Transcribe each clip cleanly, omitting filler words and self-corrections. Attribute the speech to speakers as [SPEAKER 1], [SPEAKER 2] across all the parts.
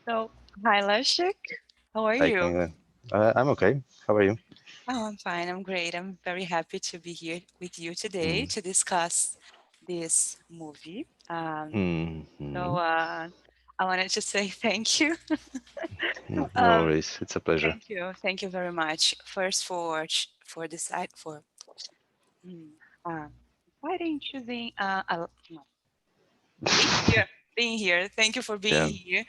[SPEAKER 1] So, hi, Lashik. How are
[SPEAKER 2] Hi,
[SPEAKER 1] you?
[SPEAKER 2] Camila. I'm okay. How are you?
[SPEAKER 1] Oh, I'm fine. I'm great. I'm very happy to be here with you today
[SPEAKER 2] Mm.
[SPEAKER 1] to discuss this movie. So,
[SPEAKER 2] Mm-hmm.
[SPEAKER 1] I wanted to say thank you.
[SPEAKER 2] No
[SPEAKER 1] um,
[SPEAKER 2] worries. It's a pleasure.
[SPEAKER 1] thank you very much. First for decide for mm, um, deciding choosing no, being here, being here. Thank you for being
[SPEAKER 2] Yeah.
[SPEAKER 1] here.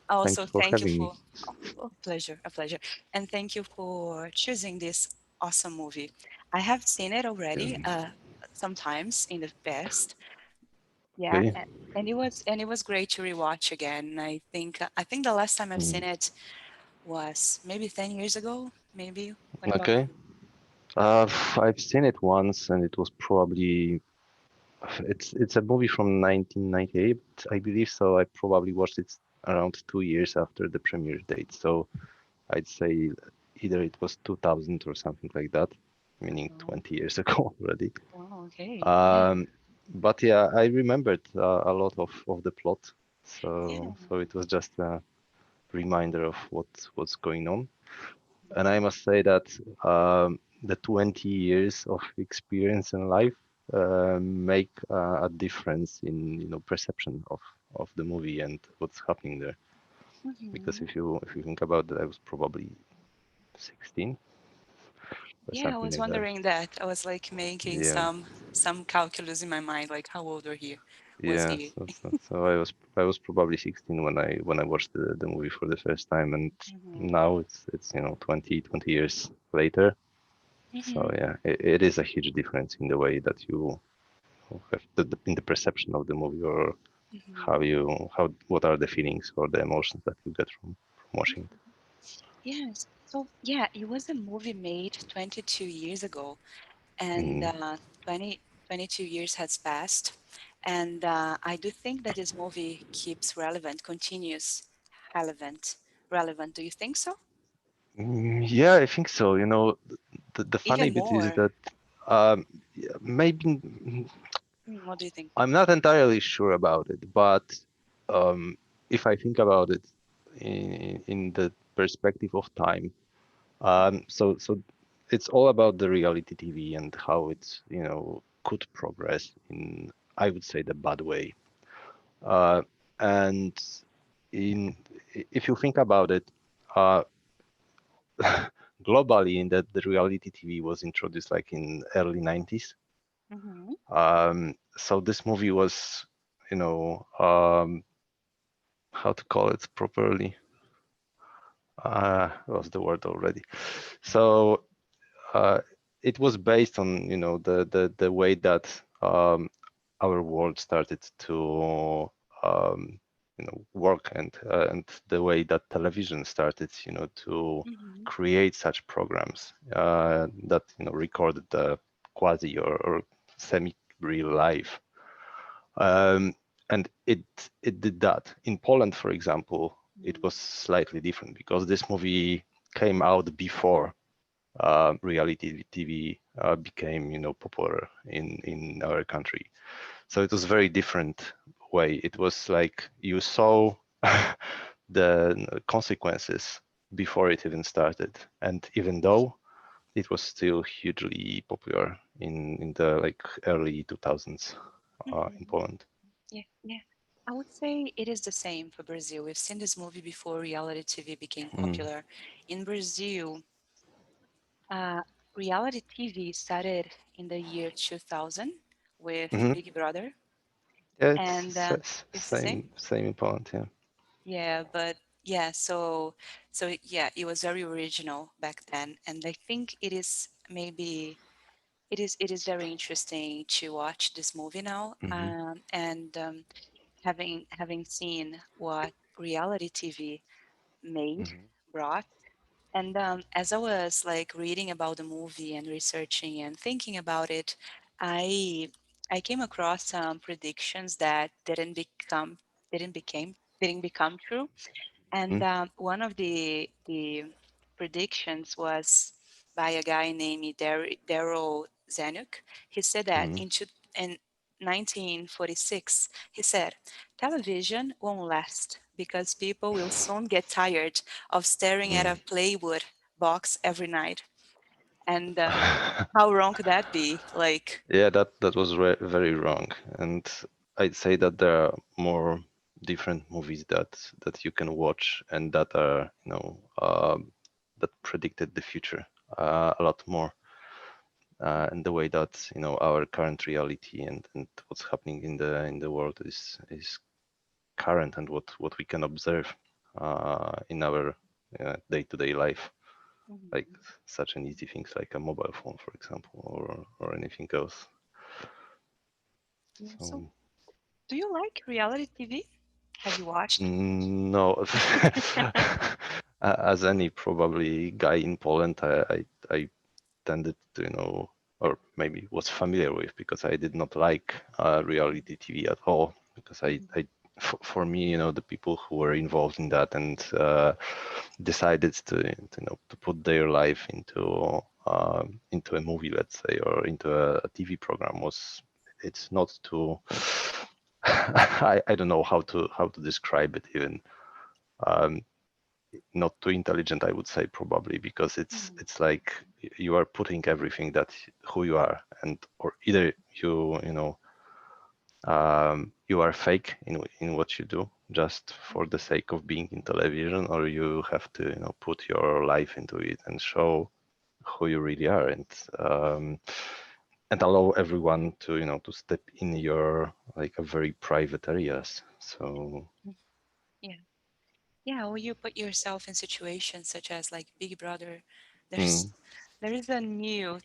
[SPEAKER 2] Thanks
[SPEAKER 1] Also,
[SPEAKER 2] for
[SPEAKER 1] thank you
[SPEAKER 2] having me.
[SPEAKER 1] for a pleasure, and thank you for choosing this awesome movie. I have seen it
[SPEAKER 2] Yeah.
[SPEAKER 1] already, sometimes in the past. Yeah,
[SPEAKER 2] Okay.
[SPEAKER 1] and it was great to rewatch again. I think the last time I've
[SPEAKER 2] Mm.
[SPEAKER 1] seen it was maybe 10 years ago. Maybe. What about
[SPEAKER 2] Okay.
[SPEAKER 1] you?
[SPEAKER 2] I've seen it once, and it was probably it's a movie from 1998, I believe. So I probably watched it around 2 years after the premiere date. So I'd say either it was 2000 or something like that, meaning
[SPEAKER 1] Oh,
[SPEAKER 2] 20 years ago already.
[SPEAKER 1] oh, okay. Yeah,
[SPEAKER 2] Um, but yeah, I remembered a lot of the plot,
[SPEAKER 1] yeah.
[SPEAKER 2] so it was just a reminder of what's going on. And I
[SPEAKER 1] Mhm.
[SPEAKER 2] must say that the 20 years of experience in life make a difference in perception of the movie and what's happening there. Because
[SPEAKER 1] Mhm.
[SPEAKER 2] if you think about that, I was probably 16 or
[SPEAKER 1] Yeah, I
[SPEAKER 2] something
[SPEAKER 1] was
[SPEAKER 2] like that.
[SPEAKER 1] wondering that. I was like making
[SPEAKER 2] Yeah.
[SPEAKER 1] some calculus in my mind, like how old was
[SPEAKER 2] Yeah,
[SPEAKER 1] he?
[SPEAKER 2] so I was probably 16 when I watched the movie for the first time, and
[SPEAKER 1] Mhm.
[SPEAKER 2] now it's 20 years later. So
[SPEAKER 1] Mhm.
[SPEAKER 2] yeah, it is a huge difference in the way that you have in the perception of the movie, or
[SPEAKER 1] Mhm.
[SPEAKER 2] how what are the feelings or the emotions that you get from watching it.
[SPEAKER 1] Yes. So yeah, it was a movie made 22 years ago, and
[SPEAKER 2] Mm.
[SPEAKER 1] 22 years has passed, and I do think that this movie keeps relevant, continues relevant, relevant. Do you think so?
[SPEAKER 2] Yeah, I think so. The funny
[SPEAKER 1] Even
[SPEAKER 2] bit is
[SPEAKER 1] more.
[SPEAKER 2] that yeah, maybe
[SPEAKER 1] What do you think?
[SPEAKER 2] I'm not entirely sure about it, but if I think about it in the perspective of time, so it's all about the reality TV and how it's could progress in, I would say, the bad way. Uh, and in if you think about it, uh, globally, in that the reality TV was introduced like in early 90s.
[SPEAKER 1] Mm-hmm.
[SPEAKER 2] So this movie was, you know, um, how to call it properly. What's the word already? So uh, it was based on the way that our world started to work, and the way that television started to
[SPEAKER 1] Mm-hmm.
[SPEAKER 2] create such programs that recorded the quasi or semi real life. um, and it did that. In Poland, for example, it was slightly different because this movie came out before reality TV became popular in our country. So it was very different way. It was like you saw the consequences before it even started, and even though it was still hugely popular in the like early 2000s in
[SPEAKER 1] Mm-hmm.
[SPEAKER 2] Poland.
[SPEAKER 1] Yeah, yeah. I would say it is the same for Brazil. We've seen this movie before reality TV became
[SPEAKER 2] Mm.
[SPEAKER 1] popular. In Brazil, uh, reality TV started in the year 2000 with
[SPEAKER 2] Hmm.
[SPEAKER 1] Big Brother,
[SPEAKER 2] Yeah,
[SPEAKER 1] and it's the same.
[SPEAKER 2] same in Poland. Yeah.
[SPEAKER 1] Yeah, but yeah, yeah, it was very original back then, and I think it is maybe it is very interesting to watch this movie now,
[SPEAKER 2] Hmm.
[SPEAKER 1] and having seen what reality TV made,
[SPEAKER 2] Hmm.
[SPEAKER 1] brought. And as I was like reading about the movie and researching and thinking about it, I I came across some predictions that didn't become true. And one of the predictions was by a guy named Daryl Zanuck. He said that
[SPEAKER 2] Hmm.
[SPEAKER 1] in 1946, he said, television won't last because people will soon get tired of staring at
[SPEAKER 2] Mm.
[SPEAKER 1] a plywood box every night. And how wrong could that be? Like,
[SPEAKER 2] Yeah, that was very wrong, and I'd say that there are more different movies that you can watch and that are that predicted the future a lot more, and the way that our current reality and what's happening in the world is current and what we can observe in our day-to-day life, like
[SPEAKER 1] mhm.
[SPEAKER 2] such an easy things like a mobile phone, for example, or anything else.
[SPEAKER 1] Yeah, so,
[SPEAKER 2] So
[SPEAKER 1] do you like reality TV? Have you watched?
[SPEAKER 2] no, as any probably guy in Poland, I tended to or maybe was familiar with because I did not like reality TV at all because I for me, the people who were involved in that and decided to to put their life into a movie, let's say, or into a TV program was it's not too I don't know how to describe it even. Um, Not too intelligent, I would say probably because
[SPEAKER 1] Mhm.
[SPEAKER 2] it's like you are putting everything that who you are and or either you are fake in what you do just for the sake of being in television, or you have to put your life into it and show who you really are, and allow everyone to to step in your like a very private areas. So
[SPEAKER 1] Mhm. Yeah. Yeah, or you put yourself in situations such as like Big Brother.
[SPEAKER 2] mm,
[SPEAKER 1] There's there is a new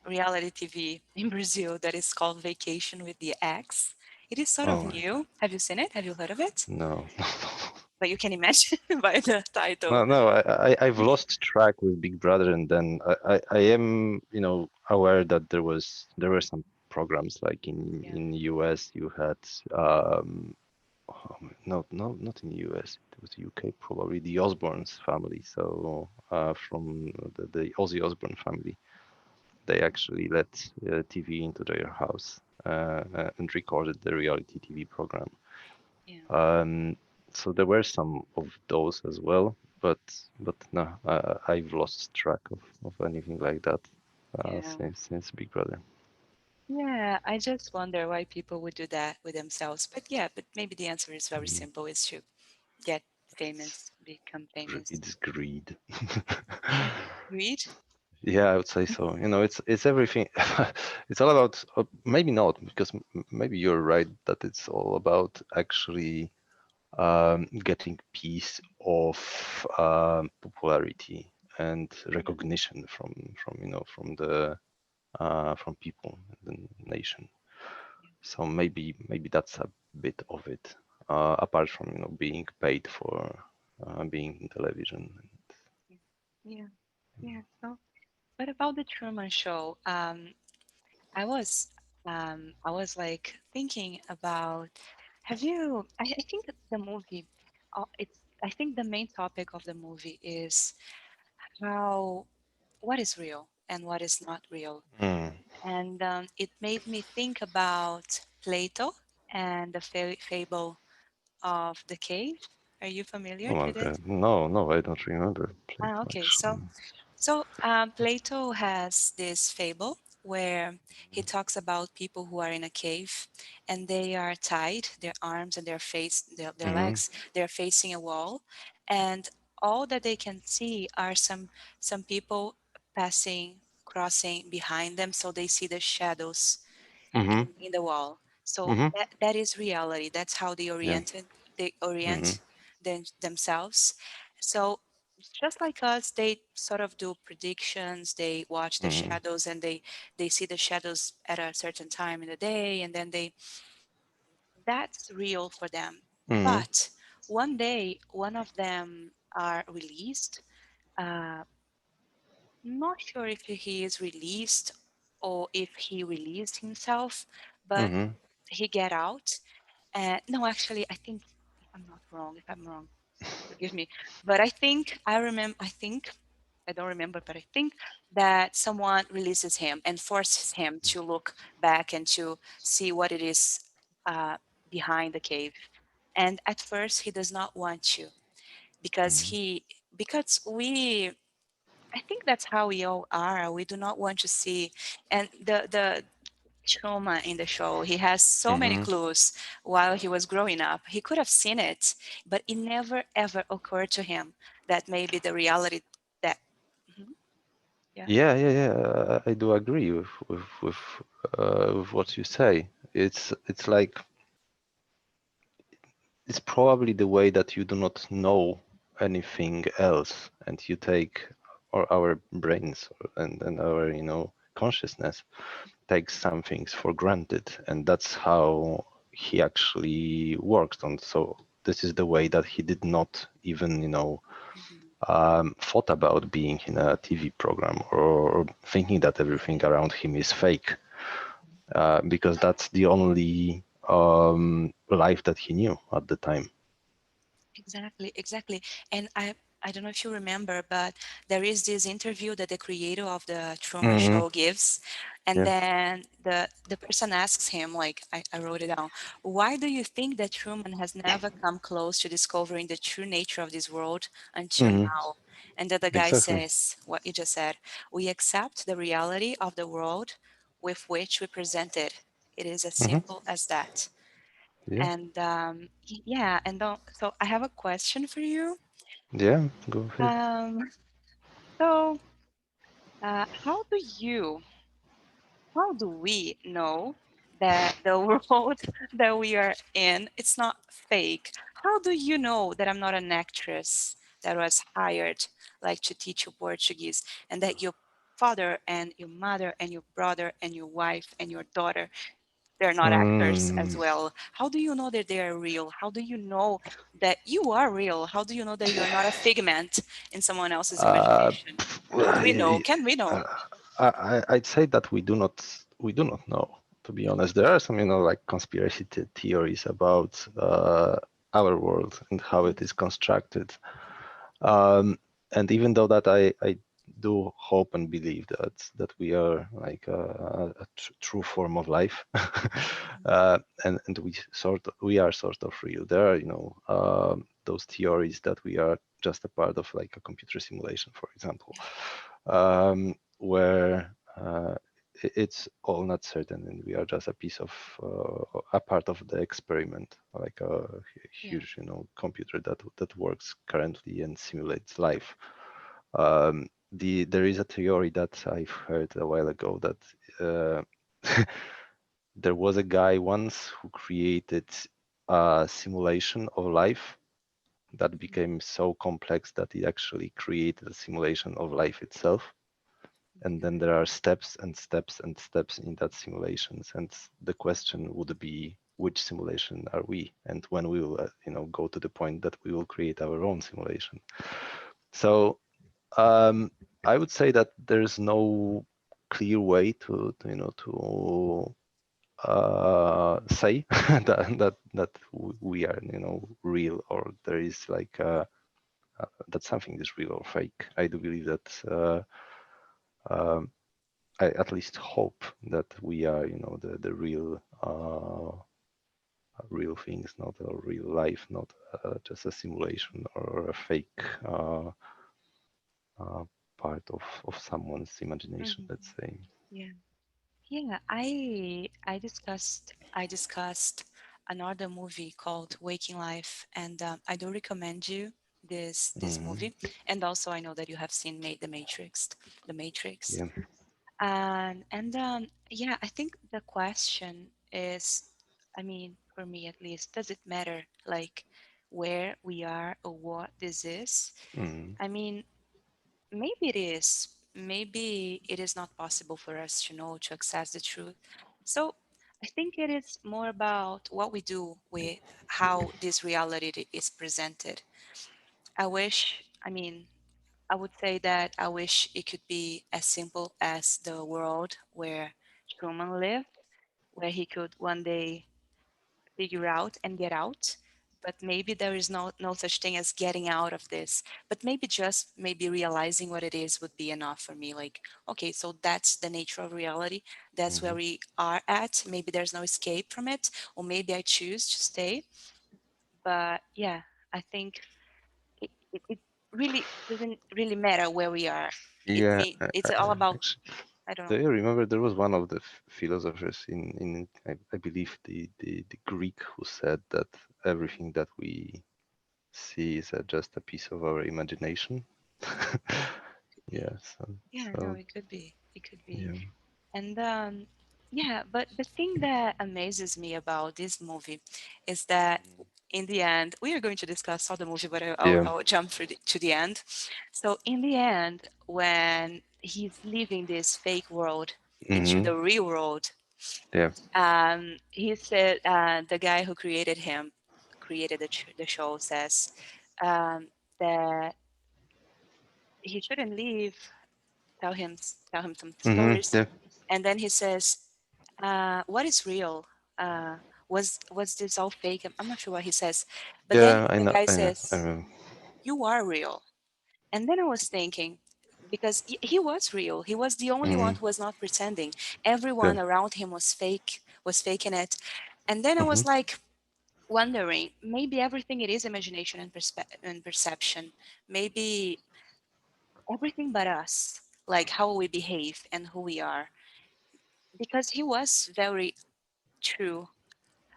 [SPEAKER 1] reality TV in Brazil that is called Vacation with the Ex. It is sort of
[SPEAKER 2] oh
[SPEAKER 1] new. Have you seen it? Have you heard of it?
[SPEAKER 2] no.
[SPEAKER 1] But you can imagine by the title.
[SPEAKER 2] No, I've lost track with Big Brother, and then I am, aware that there were some programs like
[SPEAKER 1] Yeah.
[SPEAKER 2] in US you had no, no, not in US, it was UK probably, the Osbournes family. So from the Ozzy Osbourne family, they actually let TV into their house and recorded the reality TV program.
[SPEAKER 1] Yeah.
[SPEAKER 2] Um, so there were some of those as well, but no, I've lost track of anything like that
[SPEAKER 1] Yeah.
[SPEAKER 2] since Big Brother.
[SPEAKER 1] Yeah, I just wonder why people would do that with themselves. But yeah, but maybe the answer is very
[SPEAKER 2] Mm,
[SPEAKER 1] simple. It's to get
[SPEAKER 2] It's
[SPEAKER 1] famous, become famous.
[SPEAKER 2] it's greed.
[SPEAKER 1] Greed?
[SPEAKER 2] Yeah, I would say so. It's everything. It's all about maybe not because maybe you're right that it's all about actually getting piece of popularity and
[SPEAKER 1] Yeah.
[SPEAKER 2] recognition from the from people in the nation. So maybe that's a bit of it, apart from being paid for being in television.
[SPEAKER 1] Yeah. Yeah. Yeah. So, what about the Truman Show? I was like thinking about. Have you? I think that the movie. It's. I think the main topic of the movie is how what is real and what is not real,
[SPEAKER 2] Mm.
[SPEAKER 1] and it made me think about Plato and the fable of the cave. Are you familiar
[SPEAKER 2] Oh my
[SPEAKER 1] with it?
[SPEAKER 2] God, no, I don't remember
[SPEAKER 1] Ah,
[SPEAKER 2] Plato
[SPEAKER 1] okay.
[SPEAKER 2] actually.
[SPEAKER 1] Plato has this fable where he talks about people who are in a cave and they are tied, their arms and their
[SPEAKER 2] Hmm.
[SPEAKER 1] legs, they're facing a wall, and all that they can see are some people passing, crossing behind them, so they see the shadows
[SPEAKER 2] Hmm.
[SPEAKER 1] in the wall. So
[SPEAKER 2] Hmm.
[SPEAKER 1] that is reality. That's how
[SPEAKER 2] Yeah.
[SPEAKER 1] they
[SPEAKER 2] Hmm.
[SPEAKER 1] orient themselves. So just like us, they sort of do predictions. They watch the
[SPEAKER 2] Hmm.
[SPEAKER 1] shadows and they see the shadows at a certain time in the day, and then they that's real for them.
[SPEAKER 2] Hmm.
[SPEAKER 1] But one day, one of them are released. Uh, Not sure if he is released or if he released himself, but
[SPEAKER 2] Hmm.
[SPEAKER 1] he get out. No, actually, I think if I'm not wrong, if I'm wrong, forgive me. But I think I remember. I think. I don't remember, but I think that someone releases him and forces him to look back and to see what it is uh, behind the cave. And at first, he does not want to because
[SPEAKER 2] Mm-hmm.
[SPEAKER 1] we. I think that's how we all are. We do not want to see, and the trauma in the show. He has so many
[SPEAKER 2] Mm-hmm.
[SPEAKER 1] clues while he was growing up. He could have seen it, but it never ever occurred to him that maybe the reality that. Mhm. Yeah.
[SPEAKER 2] Yeah, yeah, yeah. I do agree with what you say. It's like it's probably the way that you do not know anything else, and you take or our brains and our consciousness takes some things for granted, and that's how he actually works on. So this is the way that he did not even
[SPEAKER 1] Mhm.
[SPEAKER 2] thought about being in a TV program or thinking that everything around him is fake, because that's the only life that he knew at the time.
[SPEAKER 1] Exactly, exactly. And I don't know if you remember, but there is this interview that the creator of the Truman
[SPEAKER 2] Hmm.
[SPEAKER 1] Show gives, and
[SPEAKER 2] Yeah.
[SPEAKER 1] then the person asks him, like I wrote it down, why do you think that Truman has never come close to discovering the true nature of this world until
[SPEAKER 2] Hmm.
[SPEAKER 1] now? And then the guy
[SPEAKER 2] Exactly.
[SPEAKER 1] says what you just said. We accept the reality of the world with which we present it. It is as
[SPEAKER 2] Hmm.
[SPEAKER 1] simple as that.
[SPEAKER 2] Yeah.
[SPEAKER 1] And yeah, and so I have a question for you.
[SPEAKER 2] Yeah. Go ahead.
[SPEAKER 1] Um, so how do how do we know that the world that we are in, it's not fake? How do you know that I'm not an actress that was hired like to teach you Portuguese and that your father and your mother and your brother and your wife and your daughter, they're not actors as
[SPEAKER 2] Mm,
[SPEAKER 1] well? How do you know that they are real? How do you know that you are real? How do you know that you're not a figment in someone else's
[SPEAKER 2] uh,
[SPEAKER 1] imagination? How do we know?
[SPEAKER 2] pff,
[SPEAKER 1] Can we know?
[SPEAKER 2] uh, I'd say that we do not know. To be honest, there are some like conspiracy theories about our world and how it is constructed. Um, and even though that I do hope and believe that we are like a true form of life, and we are sort of real. There are those theories that we are just a part of like a computer simulation, for example, where it's all not certain, and we are just a piece of a part of the experiment, like a
[SPEAKER 1] Yeah.
[SPEAKER 2] huge, computer that works currently and simulates life. There is a theory that I've heard a while ago that uh, there was a guy once who created a simulation of life that became so complex that it actually created a simulation of life itself. And then there are steps and steps and steps in that simulations, and the question would be, which simulation are we, and when we will go to the point that we will create our own simulation. So um, I would say that there's no clear way to say that we are real, or there is like that something is real or fake. I do believe that um, I at least hope that we are the real things, not a real life, not just a simulation or a fake uh, part of someone's imagination,
[SPEAKER 1] Mhm.
[SPEAKER 2] let's say.
[SPEAKER 1] Yeah. Yeah, I discussed another movie called Waking Life, and I do recommend you this
[SPEAKER 2] Hmm.
[SPEAKER 1] movie. And also, I know that you have seen The Matrix, The Matrix,
[SPEAKER 2] Yeah.
[SPEAKER 1] and yeah, I think the question is, I mean, for me at least, does it matter like where we are or what this is?
[SPEAKER 2] Hmm.
[SPEAKER 1] I mean, maybe it is. Maybe it is not possible for us to know, to access the truth. So I think it is more about what we do with how this reality is presented. I wish, I mean, I would say that I wish it could be as simple as the world where Truman lived, where he could one day figure out and get out. but maybe there is no such thing as getting out of this. But maybe just maybe realizing what it is would be enough for me. Like, okay, so that's the nature of reality. That's where
[SPEAKER 2] Hmm.
[SPEAKER 1] we are at. Maybe there's no escape from it, or maybe I choose to stay. But yeah, I think it really doesn't really matter where we are.
[SPEAKER 2] Yeah,
[SPEAKER 1] It's all about,
[SPEAKER 2] actually,
[SPEAKER 1] I don't
[SPEAKER 2] do
[SPEAKER 1] know.
[SPEAKER 2] you remember there was one of the philosophers in I believe the Greek who said that everything that we see is just a piece of our imagination.
[SPEAKER 1] Could
[SPEAKER 2] Yeah,
[SPEAKER 1] be. Yeah, no,
[SPEAKER 2] so
[SPEAKER 1] it could be. It could be.
[SPEAKER 2] yeah.
[SPEAKER 1] And yeah, but the thing that amazes me about this movie is that in the end, we are going to discuss all the movie, but
[SPEAKER 2] Yeah.
[SPEAKER 1] I'll jump through to the end. So in the end, when he's leaving this fake world into
[SPEAKER 2] Hmm.
[SPEAKER 1] the real world,
[SPEAKER 2] Yeah.
[SPEAKER 1] he said the guy who created him, created the show, says um, that he shouldn't leave. Tell him some
[SPEAKER 2] Hmm.
[SPEAKER 1] stories,
[SPEAKER 2] Yeah.
[SPEAKER 1] and then he says, "What is real? Was this all fake?" I'm not sure what he says, but then
[SPEAKER 2] Yeah. I
[SPEAKER 1] the
[SPEAKER 2] know.
[SPEAKER 1] guy
[SPEAKER 2] I know. I
[SPEAKER 1] says,
[SPEAKER 2] remember.
[SPEAKER 1] "You are real." And then I was thinking, because he was real. He was the only
[SPEAKER 2] Hmm.
[SPEAKER 1] one who was not pretending.
[SPEAKER 2] Yeah.
[SPEAKER 1] Everyone around him was fake, was faking it. And then I
[SPEAKER 2] Hmm.
[SPEAKER 1] was like wondering, maybe everything it is imagination and and perception. Maybe everything but us, like how we behave and who we are, because he was very true,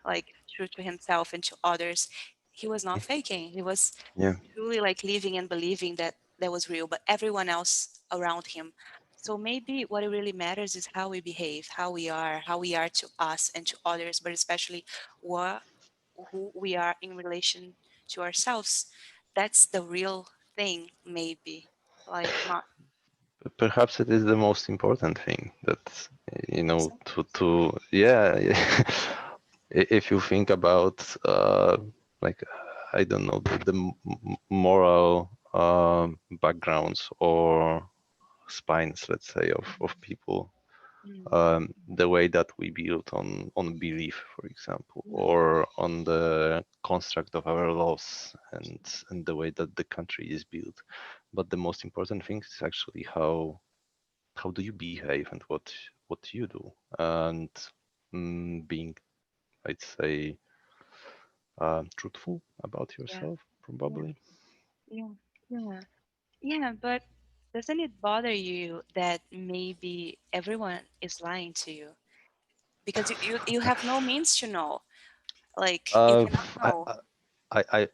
[SPEAKER 1] like true to himself and to others. He was not faking. He was
[SPEAKER 2] Yeah.
[SPEAKER 1] truly like living and believing that that was real, but everyone else around him. So maybe what it really matters is how we behave, how we are to us and to others, but especially what who we are in relation to ourselves. That's the real thing, maybe. Like not
[SPEAKER 2] Perhaps it is the most important thing that
[SPEAKER 1] so.
[SPEAKER 2] to yeah, yeah. If you think about like I don't know the moral backgrounds or spines, let's say, of people,
[SPEAKER 1] Mm,
[SPEAKER 2] the way that we build on belief, for example,
[SPEAKER 1] mm,
[SPEAKER 2] or on the construct of our laws and the way that the country is built. But the most important thing is actually how do you behave and what you do, and being, I'd say, truthful about
[SPEAKER 1] yeah,
[SPEAKER 2] yourself,
[SPEAKER 1] yeah,
[SPEAKER 2] probably.
[SPEAKER 1] yeah, yeah. Yeah, but doesn't it bother you that maybe everyone is lying to you? Because you have no means to know. Like you
[SPEAKER 2] Uh,
[SPEAKER 1] cannot
[SPEAKER 2] I,
[SPEAKER 1] know.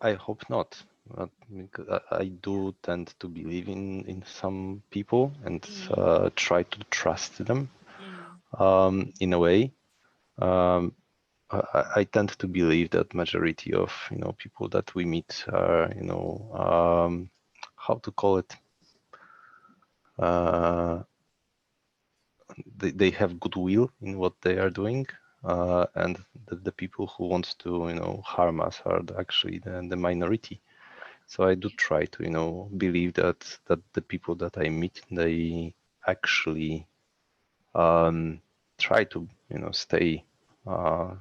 [SPEAKER 2] I hope not. Because I do tend to believe in some people and
[SPEAKER 1] Mm,
[SPEAKER 2] try to trust them
[SPEAKER 1] mm,
[SPEAKER 2] in a way. Um, I tend to believe that majority of people that we meet are how to call it, uh, they have goodwill in what they are doing, and the people who want to harm us are actually the minority. So I do try to believe that the people that I meet, they actually try to stay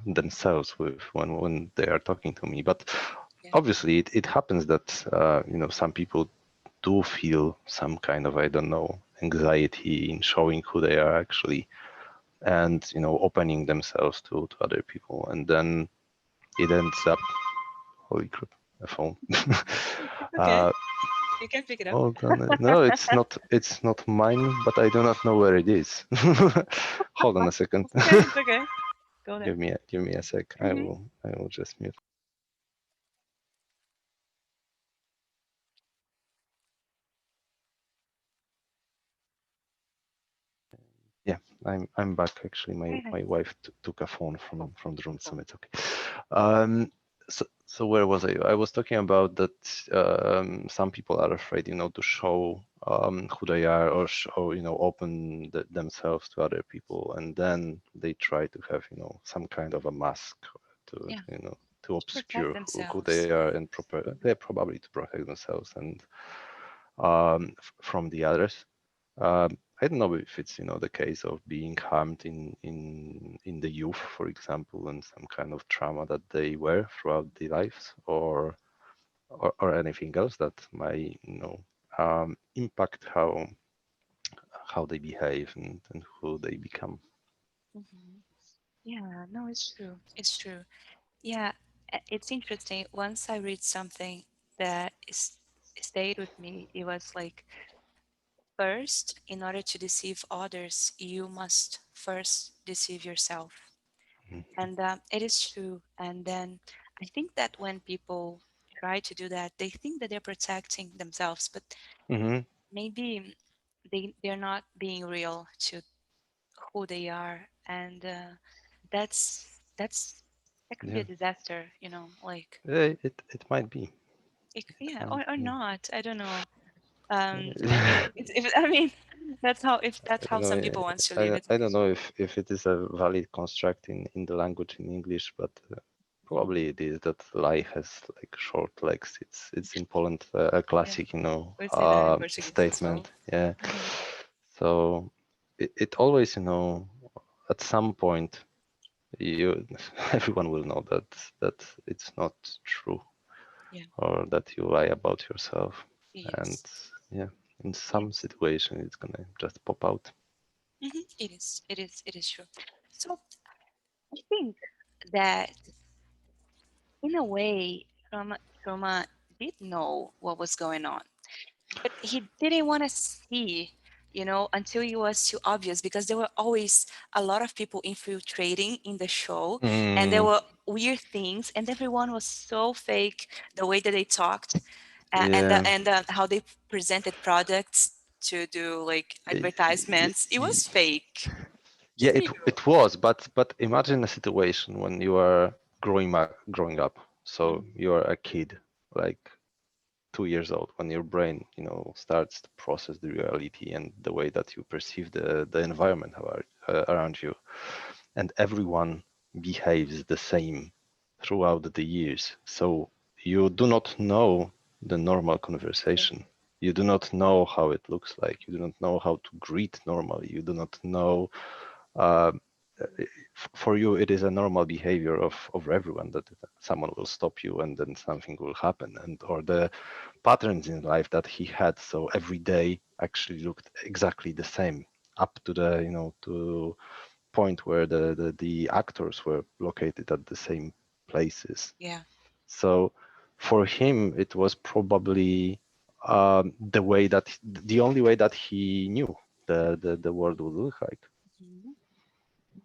[SPEAKER 2] themselves with when they are talking to me. But
[SPEAKER 1] yeah,
[SPEAKER 2] obviously it happens that some people do feel some kind of, I don't know, anxiety in showing who they are actually, and opening themselves to other people, and then it ends up, holy crap, a phone.
[SPEAKER 1] it's okay.
[SPEAKER 2] uh,
[SPEAKER 1] You can pick it up.
[SPEAKER 2] hold on. No, it's not mine, but I do not know where it is. Hold on a second.
[SPEAKER 1] It's okay. It's okay. Go there.
[SPEAKER 2] Give me a sec.
[SPEAKER 1] Hmm.
[SPEAKER 2] I will just mute. Yeah, I'm back. Actually,
[SPEAKER 1] Hi, hi.
[SPEAKER 2] my wife took a phone from the room, so it's okay. Um, so where was I? I was talking about that some people are afraid, to show who they are, or show, open themselves to other people, and then they try to have, some kind of a mask to,
[SPEAKER 1] Yeah,
[SPEAKER 2] to
[SPEAKER 1] to protect
[SPEAKER 2] obscure who they
[SPEAKER 1] themselves.
[SPEAKER 2] are, and they're probably to protect themselves and from the others. I don't know if it's the case of being harmed in the youth, for example, and some kind of trauma that they were throughout their lives, or anything else that might impact how they behave and who they become.
[SPEAKER 1] Hmm. Yeah, no, it's true. It's true. Yeah, it's interesting. Once I read something that stayed with me, it was like, first, in order to deceive others, you must first deceive yourself. And it is true. And then I think that when people try to do that, they think that they're protecting themselves, but
[SPEAKER 2] Hmm.
[SPEAKER 1] maybe they're not being real to who they are. And that's that could be
[SPEAKER 2] Yeah,
[SPEAKER 1] a disaster, you know, like
[SPEAKER 2] it might be.
[SPEAKER 1] yeah,
[SPEAKER 2] And
[SPEAKER 1] or
[SPEAKER 2] yeah.
[SPEAKER 1] not. I don't know. It's if I mean that's how if that's
[SPEAKER 2] I
[SPEAKER 1] how
[SPEAKER 2] don't know.
[SPEAKER 1] some people want to live
[SPEAKER 2] I,
[SPEAKER 1] it.
[SPEAKER 2] I don't know if it is a valid construct in the language in English, but
[SPEAKER 1] Mhm.
[SPEAKER 2] probably it is that lie has like short legs. It's in Poland a
[SPEAKER 1] Yeah,
[SPEAKER 2] classic,
[SPEAKER 1] we say that in Portuguese as well.
[SPEAKER 2] statement. Yeah.
[SPEAKER 1] Mhm.
[SPEAKER 2] So it always, at some point, you everyone will know that it's not true,
[SPEAKER 1] Yeah.
[SPEAKER 2] or that you lie about yourself, and
[SPEAKER 1] Yes.
[SPEAKER 2] yeah, in some
[SPEAKER 1] Yes.
[SPEAKER 2] situation it's gonna just pop out.
[SPEAKER 1] It is. It is. It is true. So I think that in a way, Trauma did know what was going on, but he didn't want to see, you know, until it was too obvious, because there were always a lot of people infiltrating in the show, and there
[SPEAKER 2] Mm,
[SPEAKER 1] were weird things, and everyone was so fake, the way that they talked,
[SPEAKER 2] yeah.
[SPEAKER 1] and how they presented products to do like
[SPEAKER 2] Y-
[SPEAKER 1] advertisements. It
[SPEAKER 2] y-
[SPEAKER 1] was fake.
[SPEAKER 2] Yeah,
[SPEAKER 1] He knew.
[SPEAKER 2] it was, but imagine a situation when you are growing up. So
[SPEAKER 1] Mhm.
[SPEAKER 2] you are a kid, like 2 years old, when your brain, starts to process the reality and the way that you perceive the environment around you, and everyone behaves the same throughout the years. So you do not know the normal
[SPEAKER 1] Yeah.
[SPEAKER 2] conversation. You do not know how it looks like. You do not know how to greet normally. You do not know. Uh, for you, it is a normal behavior of everyone that someone will stop you and then something will happen, and or the patterns in life that he had. So every day actually looked exactly the same up to the to point where the actors were located at the same places.
[SPEAKER 1] Yeah.
[SPEAKER 2] So for him, it was probably the way that the only way that he knew the world would look like.
[SPEAKER 1] Mhm.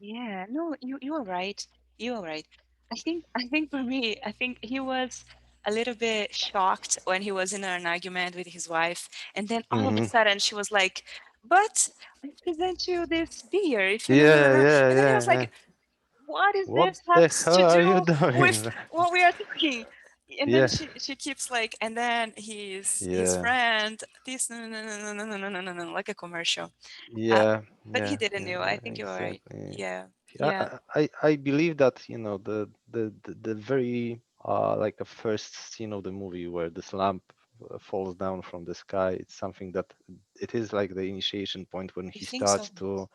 [SPEAKER 1] Yeah, no, you are right. You are right. I think for me, I think he was a little bit shocked when he was in an argument with his wife, and then all of a
[SPEAKER 2] Hmm.
[SPEAKER 1] sudden she was like, "But I present you this beer if you,"
[SPEAKER 2] Yeah, yeah,
[SPEAKER 1] and then he was
[SPEAKER 2] yeah, yeah.
[SPEAKER 1] like, "What is
[SPEAKER 2] What
[SPEAKER 1] this
[SPEAKER 2] the
[SPEAKER 1] has
[SPEAKER 2] hell
[SPEAKER 1] to
[SPEAKER 2] are you
[SPEAKER 1] do with
[SPEAKER 2] doing?
[SPEAKER 1] what we are talking?" And then
[SPEAKER 2] Yeah,
[SPEAKER 1] she keeps like, and then his
[SPEAKER 2] yeah,
[SPEAKER 1] friend, this no no no no no no no no no no, like a commercial. Uh,
[SPEAKER 2] yeah,
[SPEAKER 1] but he
[SPEAKER 2] yeah,
[SPEAKER 1] didn't
[SPEAKER 2] yeah,
[SPEAKER 1] know. I
[SPEAKER 2] yeah,
[SPEAKER 1] think you're right.
[SPEAKER 2] exactly.
[SPEAKER 1] Yeah,
[SPEAKER 2] I,
[SPEAKER 1] yeah.
[SPEAKER 2] I believe that the very like a first scene of the movie where this lamp falls down from the sky, it's something that it is like the initiation point when
[SPEAKER 1] You
[SPEAKER 2] he
[SPEAKER 1] think so?
[SPEAKER 2] starts to,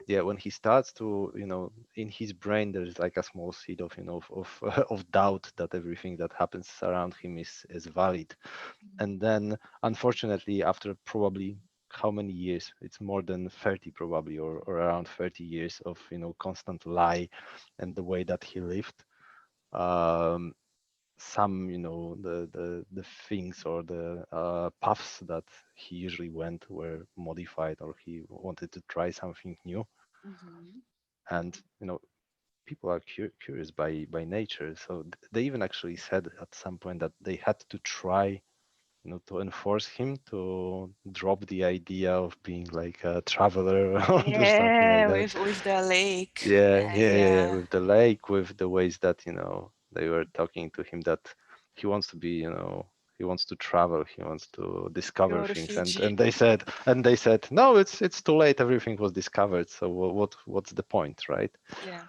[SPEAKER 2] yeah, when he starts to, in his brain there's like a small seed of of doubt that everything that happens around him is valid. And then unfortunately, after probably how many years, it's more than 30 probably, or around 30 years of constant lie and the way that he lived, um some the things or the paths that he usually went were modified, or he wanted to try something new.
[SPEAKER 1] Hmm.
[SPEAKER 2] And people are curious by nature, so they even actually said at some point that they had to try, to enforce him to drop the idea of being like a traveler or something like
[SPEAKER 1] Yeah,
[SPEAKER 2] that.
[SPEAKER 1] with the lake.
[SPEAKER 2] Yeah,
[SPEAKER 1] Yeah,
[SPEAKER 2] yeah, yeah, yeah.
[SPEAKER 1] yeah.
[SPEAKER 2] With the lake, with the ways that, they were talking to him that he wants to be, he wants to travel, he wants to discover
[SPEAKER 1] Go to
[SPEAKER 2] things.
[SPEAKER 1] Fiji.
[SPEAKER 2] And they said, no, it's too late. Everything was discovered. So what's the point, right?
[SPEAKER 1] Yeah.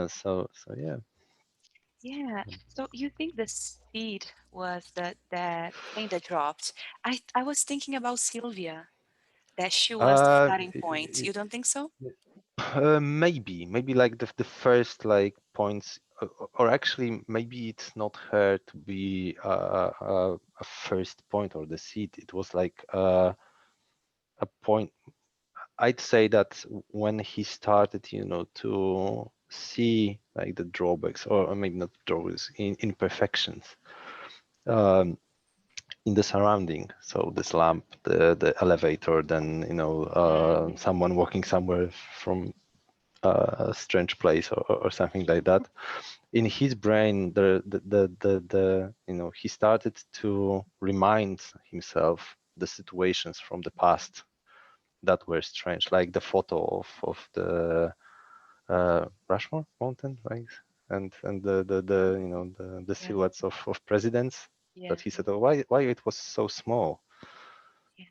[SPEAKER 2] So yeah.
[SPEAKER 1] Yeah. So you think the seed was that thing that dropped? I was thinking about Sylvia. that she was the
[SPEAKER 2] Uh,
[SPEAKER 1] starting point. You don't think so?
[SPEAKER 2] maybe like the first like points, or actually maybe it's not her to be a first point or the seed. It was like a point. I'd say that when he started, to see like the drawbacks, or maybe not drawbacks, imperfections um, in the surrounding. So this lamp, the elevator, then
[SPEAKER 1] Mm,
[SPEAKER 2] someone walking somewhere from a strange place, or something like that. In his brain, he started to remind himself the situations from the past that were strange, like the photo of the Rushmore mountain, right? And the the
[SPEAKER 1] yeah,
[SPEAKER 2] silhouettes of presidents,
[SPEAKER 1] yeah,
[SPEAKER 2] that he said, oh, why it was so small.
[SPEAKER 1] yeah.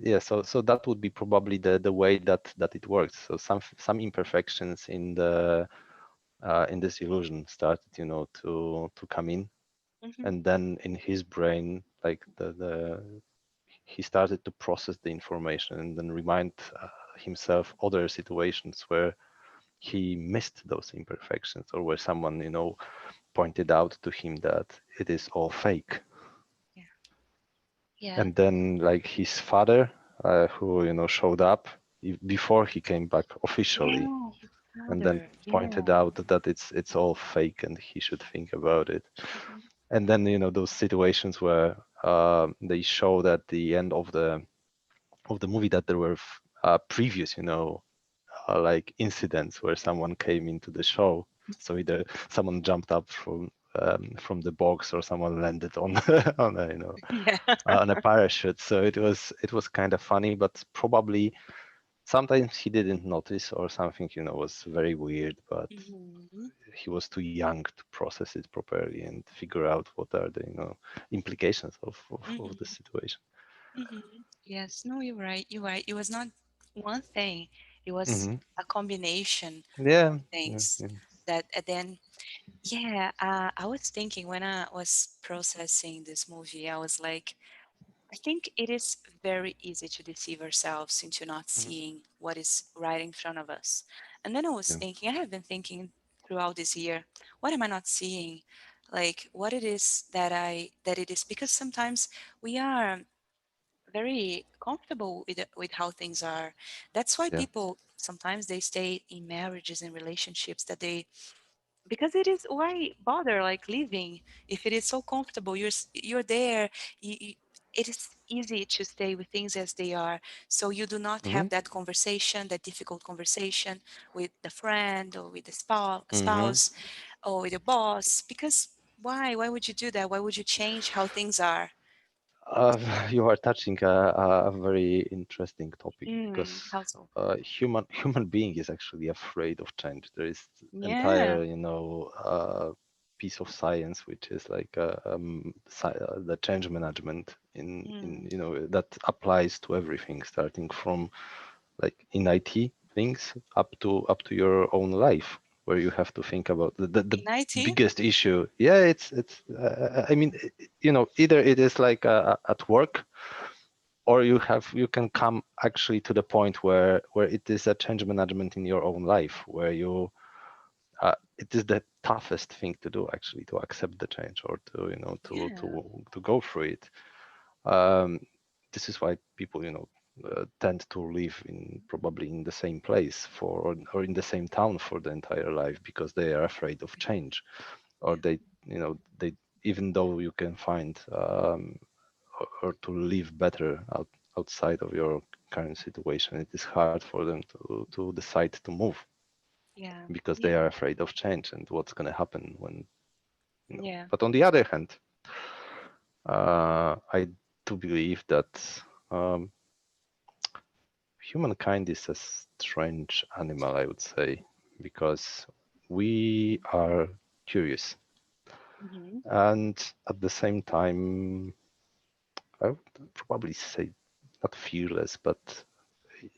[SPEAKER 2] Yeah, so that would be probably the way that it works. So some imperfections in this illusion started, to come in,
[SPEAKER 1] Hmm.
[SPEAKER 2] and then in his brain, like the he started to process the information and then remind himself other situations where he missed those imperfections, or where someone, pointed out to him that it is all fake.
[SPEAKER 1] Yeah, yeah.
[SPEAKER 2] And then like his father, who showed up before he came back officially,
[SPEAKER 1] Yeah, his
[SPEAKER 2] and then
[SPEAKER 1] father.
[SPEAKER 2] pointed
[SPEAKER 1] Yeah.
[SPEAKER 2] out that it's all fake and he should think about it.
[SPEAKER 1] Hmm.
[SPEAKER 2] And then those situations where they showed at the end of the movie that there were previous, like incidents where someone came into the show. So either someone jumped up from the box, or someone landed on on a
[SPEAKER 1] Yeah.
[SPEAKER 2] on a parachute. So it was kind of funny, but probably sometimes he didn't notice, or something was very weird, but
[SPEAKER 1] Hmm.
[SPEAKER 2] he was too young to process it properly and figure out what are the implications of the
[SPEAKER 1] Hmm.
[SPEAKER 2] situation.
[SPEAKER 1] Hmm. Yes, no, you're right. You're right. It was not one thing. It was
[SPEAKER 2] Hmm.
[SPEAKER 1] a combination
[SPEAKER 2] Yeah,
[SPEAKER 1] of
[SPEAKER 2] yeah,
[SPEAKER 1] things
[SPEAKER 2] yeah.
[SPEAKER 1] that, and then, yeah, I was thinking when I was processing this movie, I was like, I think it is very easy to deceive ourselves into not
[SPEAKER 2] Mhm.
[SPEAKER 1] seeing what is right in front of us. And then I was
[SPEAKER 2] Yeah.
[SPEAKER 1] thinking, I have been thinking throughout this year, what am I not seeing? Like what it is that it is, because sometimes we are very comfortable with how things are. That's why
[SPEAKER 2] Yeah.
[SPEAKER 1] people sometimes they stay in marriages and relationships that they, because it is, why bother like leaving if it is so comfortable, you're there, you, it is easy to stay with things as they are, so you do not
[SPEAKER 2] Hmm.
[SPEAKER 1] have that conversation, that difficult conversation with the friend or with the spouse,
[SPEAKER 2] Hmm.
[SPEAKER 1] or with your boss, because why would you do that? Why would you change how things are?
[SPEAKER 2] You are touching a very interesting topic,
[SPEAKER 1] Mm,
[SPEAKER 2] because
[SPEAKER 1] how so?
[SPEAKER 2] human being is actually afraid of change. There is
[SPEAKER 1] Yeah.
[SPEAKER 2] entire piece of science which is like the change management in
[SPEAKER 1] Mm,
[SPEAKER 2] that applies to everything, starting from like in IT things up to your own life, where you have to think about the
[SPEAKER 1] in IT.
[SPEAKER 2] biggest issue. Yeah, it's I mean, either it is like at work, or you can come actually to the point where it is a change management in your own life, where it is the toughest thing to do, actually, to accept the change, or to
[SPEAKER 1] Yeah.
[SPEAKER 2] to go through it. um, this is why people tend to live in probably in the same place for, or in the same town for the entire life, because they are afraid of change, or
[SPEAKER 1] Yeah.
[SPEAKER 2] they, even though you can find or to live better outside of your current situation, it is hard for them to decide to move,
[SPEAKER 1] Yeah.
[SPEAKER 2] because they
[SPEAKER 1] Yeah.
[SPEAKER 2] are afraid of change and what's going to happen when.
[SPEAKER 1] Yeah.
[SPEAKER 2] But on the other hand, I do believe that um, humankind is a strange animal, I would say, because we are curious,
[SPEAKER 1] Hmm.
[SPEAKER 2] and at the same time, I would probably say not fearless, but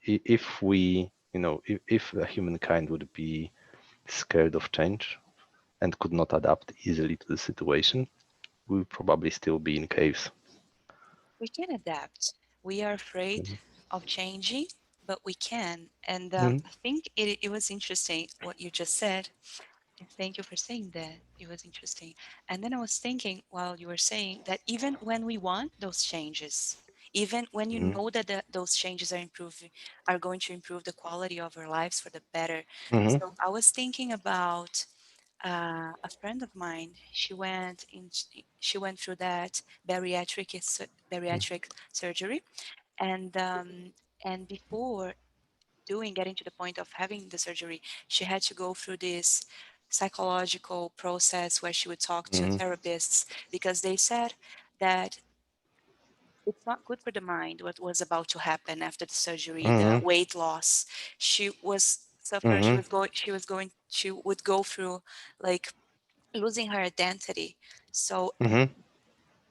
[SPEAKER 2] if we, if a humankind would be scared of change and could not adapt easily to the situation, we would probably still be in caves.
[SPEAKER 1] We can adapt. We are afraid of changing, but we can. And
[SPEAKER 2] Mhm.
[SPEAKER 1] I think it was interesting what you just said. And thank you for saying that. It was interesting. And then I was thinking while you were saying that even when we want those changes, even when you
[SPEAKER 2] Mhm.
[SPEAKER 1] know that those changes are improving, are going to improve the quality of our lives for the better.
[SPEAKER 2] Mhm.
[SPEAKER 1] So I was thinking about a friend of mine. She went through that bariatric surgery, and before getting to the point of having the surgery, she had to go through this psychological process where she would talk to
[SPEAKER 2] Mhm.
[SPEAKER 1] therapists because they said that it's not good for the mind what was about to happen after the surgery, the
[SPEAKER 2] Mhm.
[SPEAKER 1] weight loss. She was suffer
[SPEAKER 2] Mhm.
[SPEAKER 1] she would go through like losing her identity. So
[SPEAKER 2] Mhm.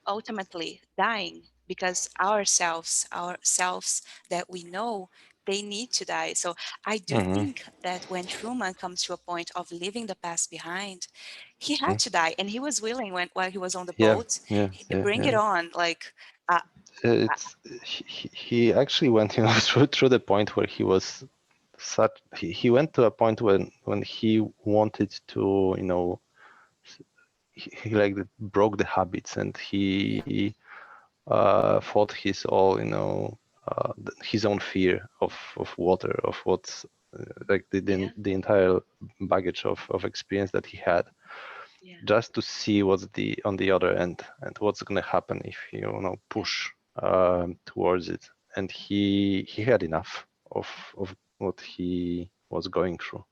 [SPEAKER 1] ultimately dying because our selves that we know, they need to die. So I do
[SPEAKER 2] Mhm.
[SPEAKER 1] think that when Truman comes to a point of leaving the past behind, he had
[SPEAKER 2] Mhm.
[SPEAKER 1] to die, and he was willing when while he was on the
[SPEAKER 2] Yeah.
[SPEAKER 1] boat,
[SPEAKER 2] Yeah. Yeah.
[SPEAKER 1] bring it
[SPEAKER 2] Yeah.
[SPEAKER 1] on. Like, uh, uh,
[SPEAKER 2] It's he actually went, through the point where he was such. He went to a point when he wanted to, he like broke the habits, and
[SPEAKER 1] yeah,
[SPEAKER 2] he fought his all, his own fear of water, of what's like
[SPEAKER 1] yeah,
[SPEAKER 2] the entire baggage of experience that he had,
[SPEAKER 1] yeah,
[SPEAKER 2] just to see what's on the other end, and what's going to happen if
[SPEAKER 1] yeah,
[SPEAKER 2] push towards it. And he had enough of what he was going through,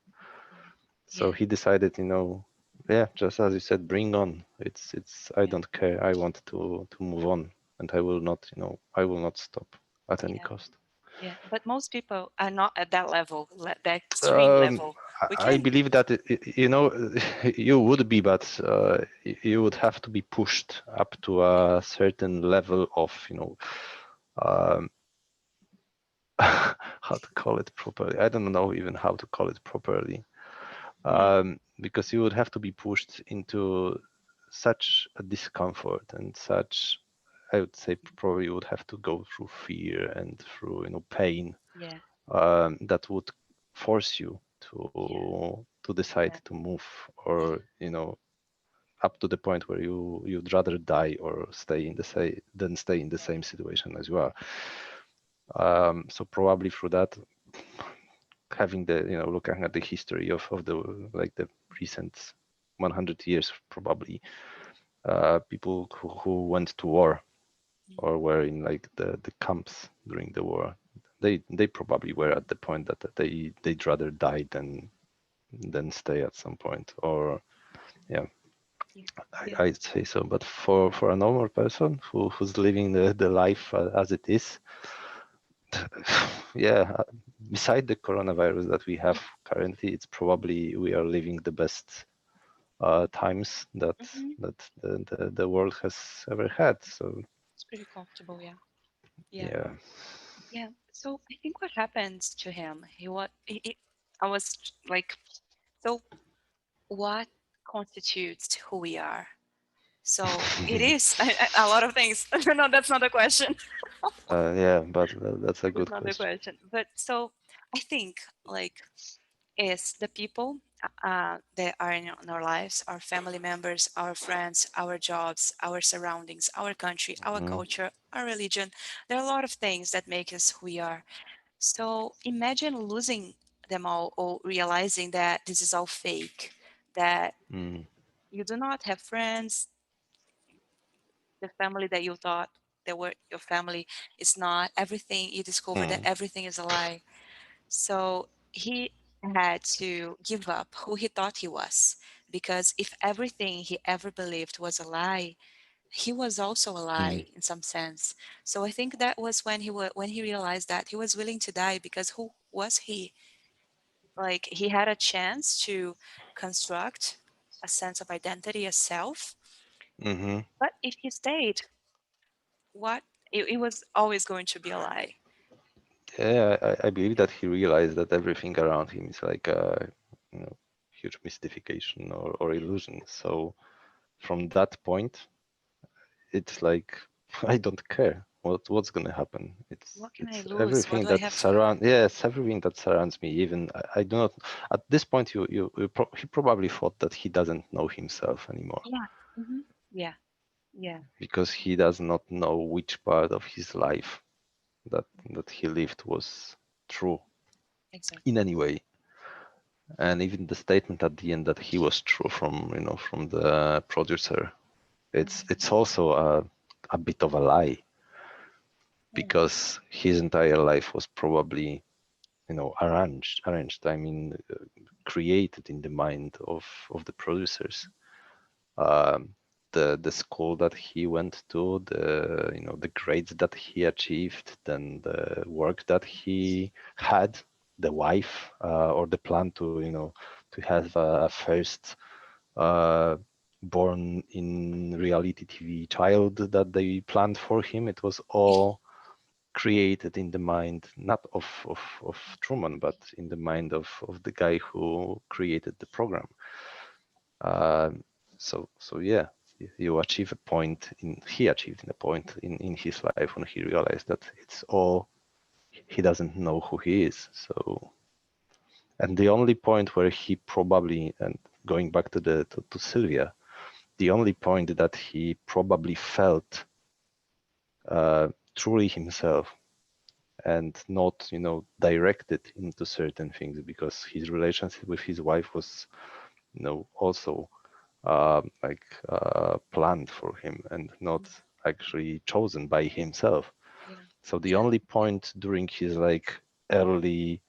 [SPEAKER 2] so
[SPEAKER 1] yeah,
[SPEAKER 2] he decided, yeah, just as you said, bring on. It's I
[SPEAKER 1] yeah,
[SPEAKER 2] don't care. I want to move on, and I will not stop at any
[SPEAKER 1] yeah,
[SPEAKER 2] cost.
[SPEAKER 1] yeah. But most people are not at that level, that extreme
[SPEAKER 2] Um,
[SPEAKER 1] level. We
[SPEAKER 2] I
[SPEAKER 1] can,
[SPEAKER 2] believe that you would be, but you would have to be pushed up to
[SPEAKER 1] yeah,
[SPEAKER 2] a certain level of, um, how to call it properly. I don't know even how to call it properly,
[SPEAKER 1] hmm,
[SPEAKER 2] because you would have to be pushed into such a discomfort and such. I would say probably you would have to go through fear and through pain,
[SPEAKER 1] yeah,
[SPEAKER 2] that would force you
[SPEAKER 1] yeah,
[SPEAKER 2] to decide
[SPEAKER 1] yeah,
[SPEAKER 2] to move,
[SPEAKER 1] yeah,
[SPEAKER 2] or up to the point where you'd rather die or stay in the same than stay in the
[SPEAKER 1] yeah,
[SPEAKER 2] same situation as well. So probably through that, having the looking at the history of the like the recent 100 years, probably people who went to war
[SPEAKER 1] mm,
[SPEAKER 2] or were in like the camps during the war, they probably were at the point that they'd rather die than stay at some point. Or yeah,
[SPEAKER 1] yeah, yeah.
[SPEAKER 2] I'd say so. But for a normal person who's living the life as it is, yeah, beside the coronavirus that we have currently, it's probably we are living the best times that
[SPEAKER 1] Hmm.
[SPEAKER 2] the world has ever had. So
[SPEAKER 1] It's pretty comfortable, yeah. Yeah.
[SPEAKER 2] yeah.
[SPEAKER 1] Yeah. So I think what happened to him, I was like, so what constitutes who we are? So it is a lot of things. No, that's not the question.
[SPEAKER 2] Yeah, but that's a
[SPEAKER 1] That's
[SPEAKER 2] good
[SPEAKER 1] not the
[SPEAKER 2] question.
[SPEAKER 1] question. But so I think like is the people that are in our lives, our family members, our friends, our jobs, our surroundings, our country, our
[SPEAKER 2] Hmm.
[SPEAKER 1] culture, our religion. There are a lot of things that make us who we are. So imagine losing them all or realizing that this is all fake, that
[SPEAKER 2] Mm.
[SPEAKER 1] you do not have friends, the family that you thought that were your family is not, everything you discover that
[SPEAKER 2] Mm.
[SPEAKER 1] everything is a lie. So he had to give up who he thought he was because if everything he ever believed was a lie, he was also a
[SPEAKER 2] Mm.
[SPEAKER 1] lie in some sense. So I think that was when he realized that he was willing to die because who was he? Like he had a chance to construct a sense of identity, a self.
[SPEAKER 2] Hmm.
[SPEAKER 1] But if he stayed, what it was always going to be a lie.
[SPEAKER 2] Yeah, I believe that he realized that everything around him is like a huge mystification or
[SPEAKER 1] Yeah,
[SPEAKER 2] illusion. So from that point, it's like I don't care. what's gonna happen?
[SPEAKER 1] What can I
[SPEAKER 2] It's
[SPEAKER 1] lose? What
[SPEAKER 2] everything
[SPEAKER 1] do I
[SPEAKER 2] that
[SPEAKER 1] have to lose?
[SPEAKER 2] surround. Yes, everything that surrounds me. Even I do not. At this point, he probably thought that he doesn't know himself anymore
[SPEAKER 1] Yeah. Hmm. Yeah. Yeah.
[SPEAKER 2] because he does not know which part of his life that he lived was true in
[SPEAKER 1] Exactly.
[SPEAKER 2] any way. And even the statement at the end that he was true from from the producer,
[SPEAKER 1] Hmm.
[SPEAKER 2] it's also a bit of a lie
[SPEAKER 1] Yeah.
[SPEAKER 2] because his entire life was probably arranged, I mean, created in the mind of the producers. um, the school that he went to, the grades that he achieved, then the work that he had, the wife, or the plan to to have a first uh, born in reality TV child that they planned for him. It was all created in the mind, not of Truman, but in the mind of the guy who created the program. Um, so yeah, you achieve a point he achieved a point in his life when he realized that it's all, he doesn't know who he is. So, and the only point where he probably, and going back to to Sylvia, the only point that he probably felt truly himself and not directed into certain things, because his relationship with his wife was also planned for him and not actually chosen by himself.
[SPEAKER 1] Yeah.
[SPEAKER 2] So the
[SPEAKER 1] Yeah.
[SPEAKER 2] only point during his like early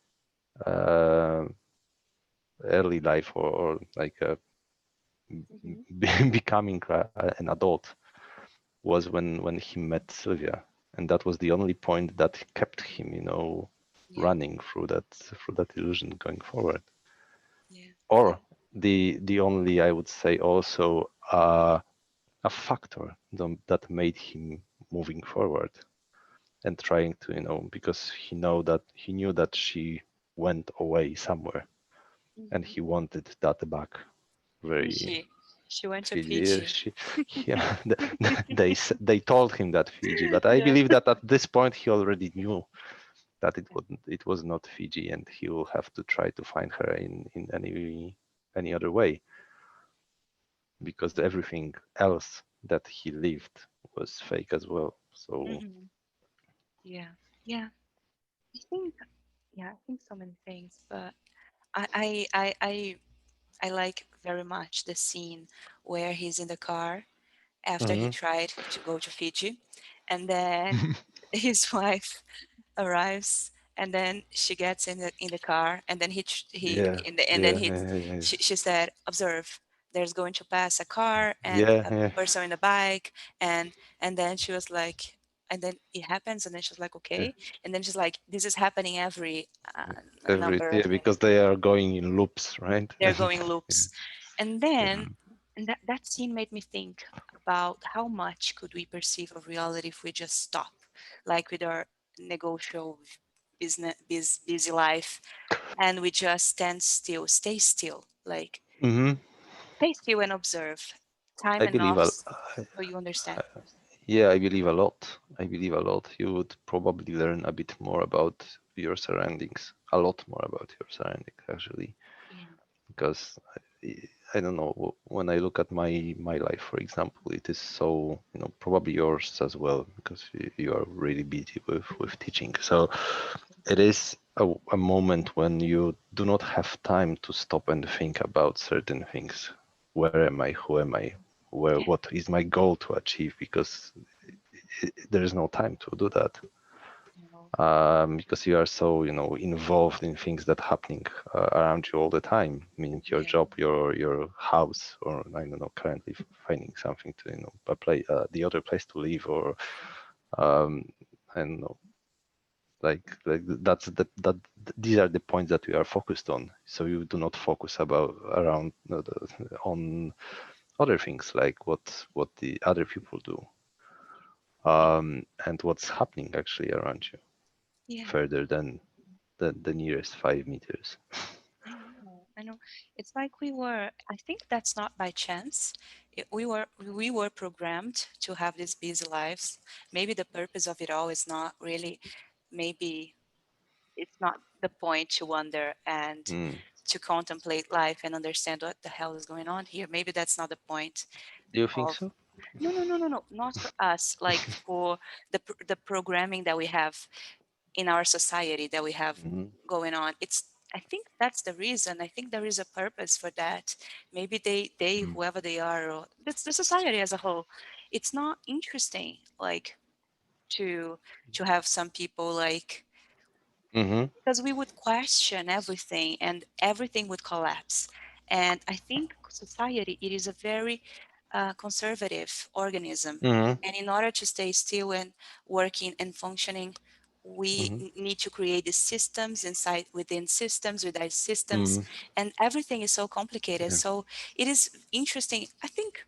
[SPEAKER 2] uh, early life, or like
[SPEAKER 1] Hmm.
[SPEAKER 2] becoming an adult, was when he met Sylvia, and that was the only point that kept him
[SPEAKER 1] Yeah.
[SPEAKER 2] running through that illusion going forward.
[SPEAKER 1] Yeah.
[SPEAKER 2] Or
[SPEAKER 1] Yeah.
[SPEAKER 2] the only, I would say, also a factor that made him moving forward and trying to, because he knew that she went away somewhere and
[SPEAKER 1] Hmm.
[SPEAKER 2] he wanted that back very.
[SPEAKER 1] Fiji. She went to
[SPEAKER 2] Fiji,
[SPEAKER 1] Fiji.
[SPEAKER 2] yeah, they told him that Fiji, but I
[SPEAKER 1] Yeah.
[SPEAKER 2] believe that at this point he already knew that it was not Fiji, and he will have to try to find her in any other way, because
[SPEAKER 1] Yeah.
[SPEAKER 2] everything else that he lived was fake as well. So.
[SPEAKER 1] Hmm. Yeah. Yeah. I think. Yeah. I think so many things, but I I I I I like very much the scene where he's in the car after he
[SPEAKER 2] Mhm.
[SPEAKER 1] tried to go to Fiji, and then his wife arrives, and then she gets in the car, and then he
[SPEAKER 2] Yeah,
[SPEAKER 1] in the and then
[SPEAKER 2] yeah,
[SPEAKER 1] he
[SPEAKER 2] yeah, yeah,
[SPEAKER 1] she said, observe, there's going to pass a car and
[SPEAKER 2] yeah,
[SPEAKER 1] a
[SPEAKER 2] yeah.
[SPEAKER 1] person in a bike, and then she was like, and then it happens, and then she's like,
[SPEAKER 2] Yeah.
[SPEAKER 1] okay, and then she's like, this is happening every
[SPEAKER 2] Every,
[SPEAKER 1] number
[SPEAKER 2] yeah,
[SPEAKER 1] of,
[SPEAKER 2] because they are going in loops, right?
[SPEAKER 1] they're
[SPEAKER 2] And
[SPEAKER 1] going
[SPEAKER 2] yeah,
[SPEAKER 1] loops. And
[SPEAKER 2] yeah.
[SPEAKER 1] then and that scene made me think about how much could we perceive of reality if we just stop, like with our negotiable busy life, and we just stand still, stay still, like
[SPEAKER 2] Hmm.
[SPEAKER 1] stay still and observe time
[SPEAKER 2] I believe
[SPEAKER 1] enough
[SPEAKER 2] a,
[SPEAKER 1] so you understand.
[SPEAKER 2] yeah, I believe a lot. I believe a lot. You would probably learn a bit more about your surroundings, a lot more about your surroundings actually,
[SPEAKER 1] Yeah.
[SPEAKER 2] because I, I don't know, when I look at my life, for example, it is so, probably yours as well, because you are really busy with teaching. So it is a moment when you do not have time to stop and think about certain things. Where am I? Who am I?
[SPEAKER 1] Yeah.
[SPEAKER 2] What is my goal to achieve? Because there is no time to do that,
[SPEAKER 1] No.
[SPEAKER 2] because you are so involved in things that happening around you all the time, meaning your
[SPEAKER 1] Yeah.
[SPEAKER 2] job, your house, or I don't know, currently finding something to a play the other place to live, or um, I don't know, like that these are the points that we are focused on, so you do not focus about around on other things, like what the other people do,
[SPEAKER 1] Yeah.
[SPEAKER 2] and what's happening actually around you
[SPEAKER 1] Yeah.
[SPEAKER 2] further than the nearest 5 meters.
[SPEAKER 1] I know. I know. It's like we were, I think that's not by chance. We were programmed to have these busy lives. Maybe the purpose of it all is not really, maybe it's not the point to wonder and
[SPEAKER 2] Mm.
[SPEAKER 1] to contemplate life and understand what the hell is going on here. Maybe that's not the point
[SPEAKER 2] Do you think
[SPEAKER 1] of,
[SPEAKER 2] so?
[SPEAKER 1] no, no, no, no, no, not for us, like for the programming that we have in our society that we have
[SPEAKER 2] Mm-hmm.
[SPEAKER 1] going on. It's, I think that's the reason. I think there is a purpose for that. Maybe they whoever they are, or it's the society as a whole, it's not interesting, like to have some people like,
[SPEAKER 2] Mm-hmm.
[SPEAKER 1] because we would question everything and everything would collapse. And I think society, it is a very conservative organism.
[SPEAKER 2] Mm-hmm.
[SPEAKER 1] And in order to stay still and working and functioning, we
[SPEAKER 2] Mm-hmm.
[SPEAKER 1] need to create the systems inside within systems within systems,
[SPEAKER 2] Mm-hmm.
[SPEAKER 1] and everything is so complicated.
[SPEAKER 2] Yeah.
[SPEAKER 1] So it is interesting. I think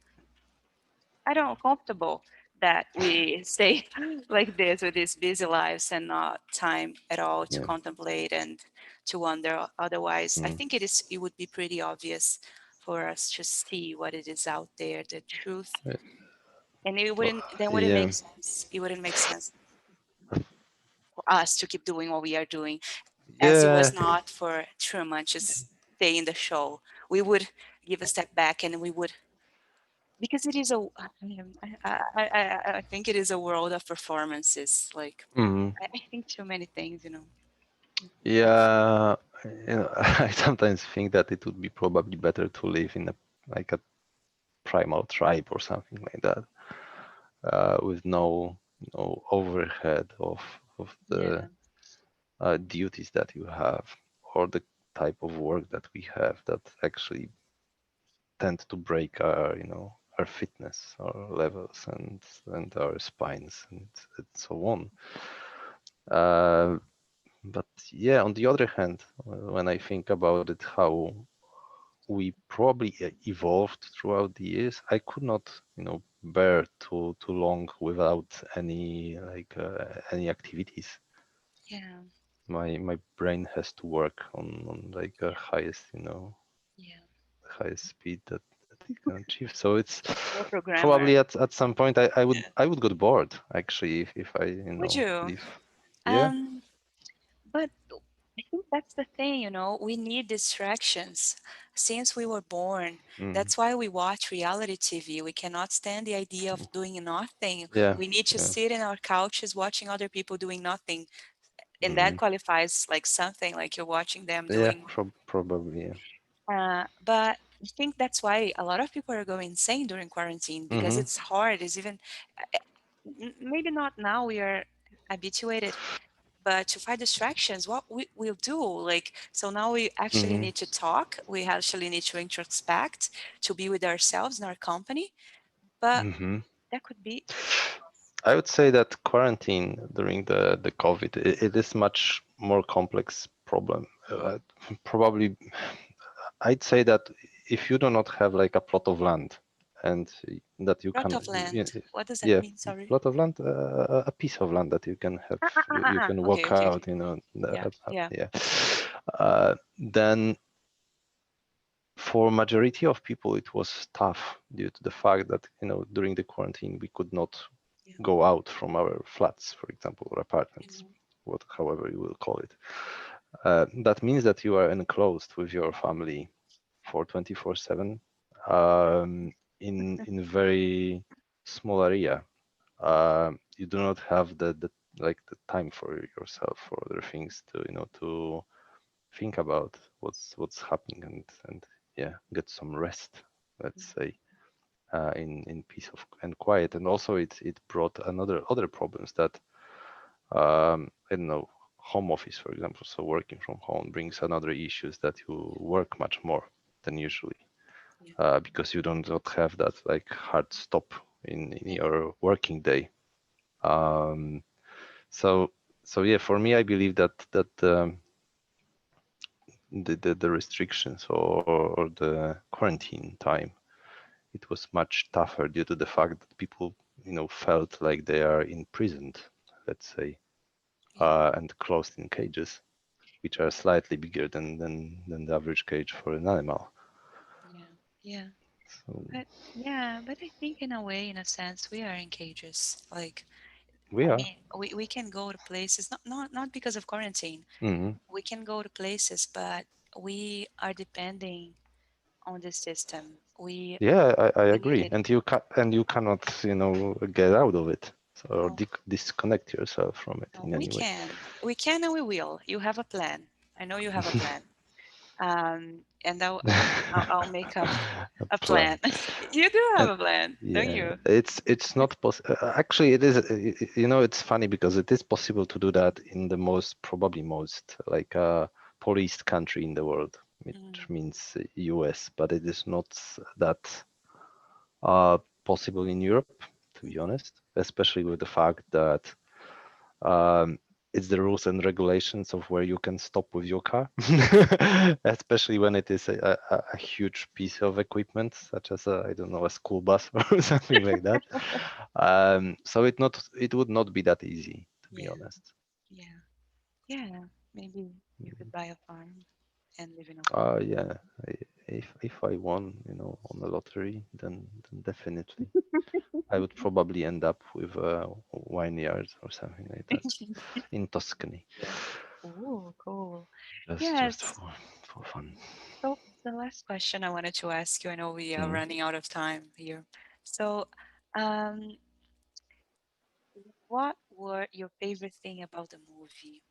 [SPEAKER 1] I don't know, comfortable that we stay like this with these busy lives and not time at all to
[SPEAKER 2] Yeah.
[SPEAKER 1] contemplate and to wonder. Otherwise, I
[SPEAKER 2] Mm.
[SPEAKER 1] think it would be pretty obvious for us to see what it is out there, the truth,
[SPEAKER 2] Uh,
[SPEAKER 1] and it
[SPEAKER 2] well,
[SPEAKER 1] wouldn't then wouldn't
[SPEAKER 2] yeah.
[SPEAKER 1] make sense. It wouldn't make sense for us to keep doing what we are doing, as it was
[SPEAKER 2] Yeah.
[SPEAKER 1] not for Truman to stay in the show. We would give a step back and we would, because it is a I think it is a world of performances. Like
[SPEAKER 2] Mm.
[SPEAKER 1] I think too many things,
[SPEAKER 2] Yeah. I sometimes think that it would be probably better to live in a like a primal tribe or something like that, with no overhead of the
[SPEAKER 1] Yeah,
[SPEAKER 2] duties that you have, or the type of work that we have that actually tend to break our our fitness, our levels, and our spines, and so on. Uh, but yeah, on the other hand, when I think about it, how we probably evolved throughout the years, I could not bear too long without any activities.
[SPEAKER 1] yeah,
[SPEAKER 2] My brain has to work on like a highest
[SPEAKER 1] yeah.
[SPEAKER 2] highest speed that it can achieve. So it's
[SPEAKER 1] You're a programmer.
[SPEAKER 2] probably at some point
[SPEAKER 1] Yeah.
[SPEAKER 2] I would get bored actually if I
[SPEAKER 1] Would you?
[SPEAKER 2] live. Yeah.
[SPEAKER 1] Um, but I think that's the thing, we need distractions since we were born.
[SPEAKER 2] Mm.
[SPEAKER 1] That's why we watch reality TV. We cannot stand the idea of doing nothing.
[SPEAKER 2] Yeah.
[SPEAKER 1] We need to
[SPEAKER 2] Yeah.
[SPEAKER 1] sit in our couches watching other people doing nothing. And that
[SPEAKER 2] Mm.
[SPEAKER 1] qualifies like something like you're watching them
[SPEAKER 2] Yeah.
[SPEAKER 1] doing.
[SPEAKER 2] Probably. Yeah.
[SPEAKER 1] But I think that's why a lot of people are going insane during quarantine because
[SPEAKER 2] Mm-hmm.
[SPEAKER 1] it's hard. It's even maybe not now we are habituated, but to find distractions, what we will do, like, so now we actually
[SPEAKER 2] Mm-hmm.
[SPEAKER 1] need to talk. We actually need to introspect, to be with ourselves and our company. But
[SPEAKER 2] Mm-hmm.
[SPEAKER 1] that could be,
[SPEAKER 2] I would say that quarantine during the COVID, it is much more complex problem. Probably, I'd say that if you do not have like a plot of land, and that you
[SPEAKER 1] plot
[SPEAKER 2] can,
[SPEAKER 1] of land. What does that
[SPEAKER 2] yeah,
[SPEAKER 1] mean? Sorry.
[SPEAKER 2] plot of land, a piece of land that you can have, you can
[SPEAKER 1] Okay,
[SPEAKER 2] walk
[SPEAKER 1] okay,
[SPEAKER 2] out,
[SPEAKER 1] okay. Yeah, yeah,
[SPEAKER 2] yeah. Then for majority of people, it was tough due to the fact that during the quarantine we could not
[SPEAKER 1] yeah,
[SPEAKER 2] go out from our flats, for example, or apartments,
[SPEAKER 1] yeah,
[SPEAKER 2] however you will call it. That means that you are enclosed with your family for 24/7, in very small area. You do not have the time for yourself, for other things to to think about what's happening, and yeah, get some rest, let's say, in peace and quiet. And also it brought other problems that, I don't know, home office, for example. So working from home brings another issues that you work much more than usually,
[SPEAKER 1] yeah,
[SPEAKER 2] because you don't not have that like hard stop in
[SPEAKER 1] yeah,
[SPEAKER 2] your working day. Um, so yeah, for me, I believe that the restrictions, or the quarantine time, it was much tougher due to the fact that people felt like they are imprisoned, let's say,
[SPEAKER 1] yeah.
[SPEAKER 2] and closed in cages. which are slightly bigger than the average cage for an animal.
[SPEAKER 1] Yeah. Yeah.
[SPEAKER 2] So
[SPEAKER 1] But yeah, but I think in a way, in a sense, we are in cages. Like,
[SPEAKER 2] we
[SPEAKER 1] I
[SPEAKER 2] are.
[SPEAKER 1] mean, we can go to places, not because of quarantine.
[SPEAKER 2] Hmm.
[SPEAKER 1] We can go to places, but we are depending on the system.
[SPEAKER 2] Yeah, I
[SPEAKER 1] We need
[SPEAKER 2] agree.
[SPEAKER 1] it.
[SPEAKER 2] And you cannot, get out of it, or
[SPEAKER 1] No,
[SPEAKER 2] disconnect yourself from it
[SPEAKER 1] no,
[SPEAKER 2] in any way.
[SPEAKER 1] we can, and we will. You have a plan. I know you have a plan. And I'll make up
[SPEAKER 2] A
[SPEAKER 1] a plan.
[SPEAKER 2] plan.
[SPEAKER 1] You do have
[SPEAKER 2] And
[SPEAKER 1] a plan, don't
[SPEAKER 2] yeah,
[SPEAKER 1] you?
[SPEAKER 2] it's not possible. Actually, it is. It's funny because it is possible to do that in the probably most like policed country in the world, which
[SPEAKER 1] Mm,
[SPEAKER 2] means US, but it is not that possible in Europe, to be
[SPEAKER 1] mhm.
[SPEAKER 2] honest. Especially with the fact that um, it's the rules and regulations of where you can stop with your car, especially when it is a huge piece of equipment, such as I don't know, a school bus or something like that. So it would not be that easy, to be
[SPEAKER 1] Yeah,
[SPEAKER 2] honest.
[SPEAKER 1] yeah, yeah. Maybe you could buy a farm and live in a farm.
[SPEAKER 2] Yeah, if I won, on the lottery, then definitely I would probably end up with vineyards or something like that in Tuscany,
[SPEAKER 1] Yeah. Oh, cool.
[SPEAKER 2] just
[SPEAKER 1] Yes.
[SPEAKER 2] for fun.
[SPEAKER 1] So the last question I wanted to ask you, I know we are
[SPEAKER 2] Mm.
[SPEAKER 1] running out of time here. So, um, what were your favorite thing about the movie?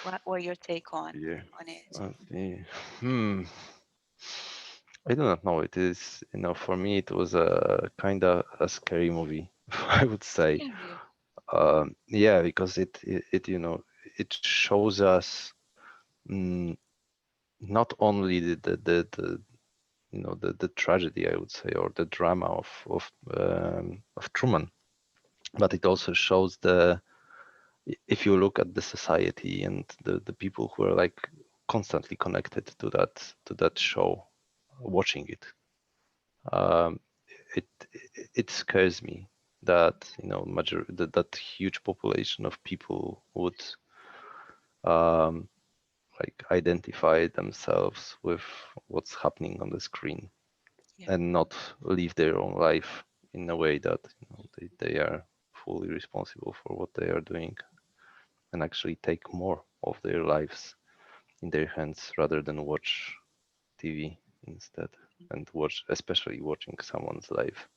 [SPEAKER 1] What were your take
[SPEAKER 2] Yeah.
[SPEAKER 1] on it?
[SPEAKER 2] Okay. Hmm. I do not know. It is, for me, it was a kind of a scary movie, I would say.
[SPEAKER 1] Scary.
[SPEAKER 2] Yeah, because it shows us mm, not only the tragedy, I would say, or the drama of Truman, but it also shows if you look at the society and the people who are like constantly connected to that show, watching it, um, it it scares me that that huge population of people would um, like identify themselves with what's happening on the screen
[SPEAKER 1] Yeah.
[SPEAKER 2] and not live their own life in a way that they are fully responsible for what they are doing and actually take more of their lives in their hands rather than watch TV instead and especially watching someone's life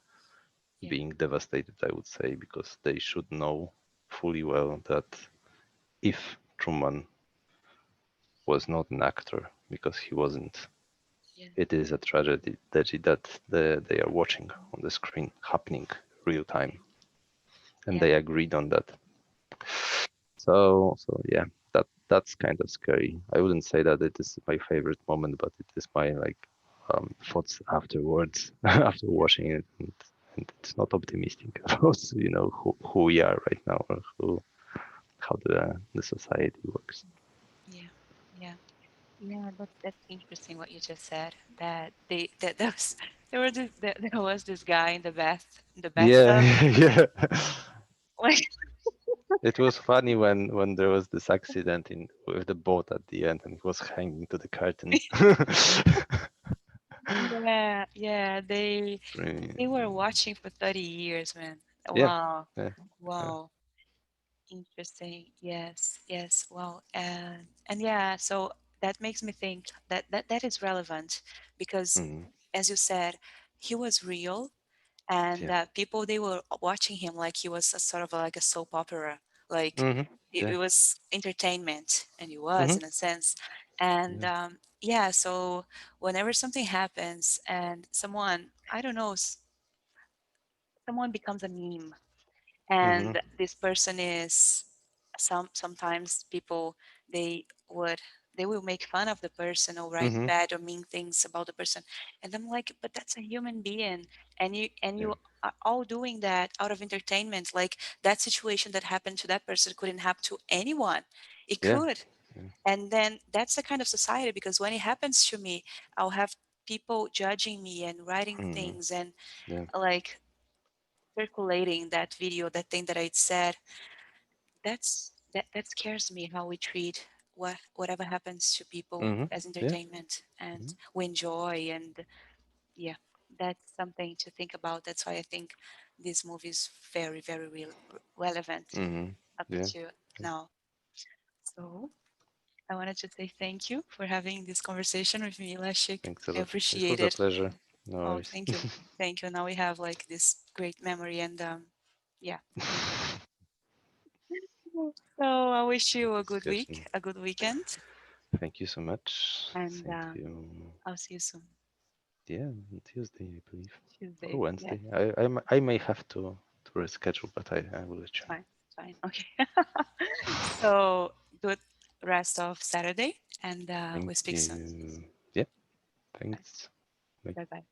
[SPEAKER 1] Yeah.
[SPEAKER 2] being devastated, I would say, because they should know fully well that if Truman was not an actor, because he wasn't,
[SPEAKER 1] Yeah.
[SPEAKER 2] it is a tragedy that they are watching on the screen happening real time, and
[SPEAKER 1] Yeah.
[SPEAKER 2] they agreed on that. So yeah, that's kind of scary. I wouldn't say that it is my favorite moment, but it is my like thoughts afterwards after watching it, and it's not optimistic about who we are right now or how the society works.
[SPEAKER 1] Yeah. Yeah. Yeah. That's interesting what you just said. That they that there was there was this guy in the
[SPEAKER 2] Yeah,
[SPEAKER 1] bathtub.
[SPEAKER 2] yeah.
[SPEAKER 1] Like,
[SPEAKER 2] It was funny when there was this accident in with the boat at the end and it was hanging to the curtain.
[SPEAKER 1] yeah, yeah. They were
[SPEAKER 2] Mm,
[SPEAKER 1] watching for 30 years, man.
[SPEAKER 2] yeah,
[SPEAKER 1] Wow.
[SPEAKER 2] yeah, yeah.
[SPEAKER 1] Wow. Interesting. Yes, yes. Wow. And yeah, so that makes me think that is relevant because
[SPEAKER 2] Mm,
[SPEAKER 1] as you said, he was real and
[SPEAKER 2] yeah.
[SPEAKER 1] people they were watching him like he was a sort of like a soap opera. Like
[SPEAKER 2] Hmm.
[SPEAKER 1] it
[SPEAKER 2] Yeah.
[SPEAKER 1] was entertainment and he was
[SPEAKER 2] Hmm.
[SPEAKER 1] in a sense. And
[SPEAKER 2] Yeah.
[SPEAKER 1] yeah, so whenever something happens and someone, I don't know, someone becomes a meme
[SPEAKER 2] Hmm.
[SPEAKER 1] and this person is sometimes people they would they will make fun of the person or write
[SPEAKER 2] Hmm.
[SPEAKER 1] bad or mean things about the person, and I'm like, but that's a human being, and
[SPEAKER 2] Yeah.
[SPEAKER 1] you are all doing that out of entertainment. Like that situation that happened to that person couldn't happen to anyone. It
[SPEAKER 2] Yeah.
[SPEAKER 1] could.
[SPEAKER 2] Yeah.
[SPEAKER 1] And then that's the kind of society, because when it happens to me, I'll have people judging me and writing
[SPEAKER 2] Hmm.
[SPEAKER 1] things and
[SPEAKER 2] Yeah.
[SPEAKER 1] like circulating that video, that thing that I said. That scares me how we treat whatever happens to people
[SPEAKER 2] Hmm.
[SPEAKER 1] as
[SPEAKER 2] Yeah.
[SPEAKER 1] entertainment, and
[SPEAKER 2] Hmm.
[SPEAKER 1] we enjoy. And yeah, that's something to think about. That's why I think this movie is very, very relevant
[SPEAKER 2] Hmm.
[SPEAKER 1] up
[SPEAKER 2] Yeah.
[SPEAKER 1] to now. So I wanted to say thank you for having this conversation with me, Lashik.
[SPEAKER 2] Thanks a
[SPEAKER 1] I
[SPEAKER 2] lot. It
[SPEAKER 1] appreciate
[SPEAKER 2] was a
[SPEAKER 1] it.
[SPEAKER 2] pleasure. No
[SPEAKER 1] Oh,
[SPEAKER 2] worries.
[SPEAKER 1] thank you. Thank you. Now we have like this great memory, and yeah. So I wish
[SPEAKER 2] Good
[SPEAKER 1] you a good week,
[SPEAKER 2] discussion.
[SPEAKER 1] a good weekend,
[SPEAKER 2] Thank you so much.
[SPEAKER 1] and
[SPEAKER 2] Same to you.
[SPEAKER 1] I'll see you soon.
[SPEAKER 2] Yeah, on Tuesday, I believe, or
[SPEAKER 1] Tuesday. Yeah,
[SPEAKER 2] Wednesday. I may have to reschedule, but I will let you know.
[SPEAKER 1] fine, fine. Okay. So good rest of Saturday, and
[SPEAKER 2] Thank
[SPEAKER 1] we'll speak soon.
[SPEAKER 2] you. Yeah,
[SPEAKER 1] Bye.
[SPEAKER 2] thanks. Bye.
[SPEAKER 1] Bye bye.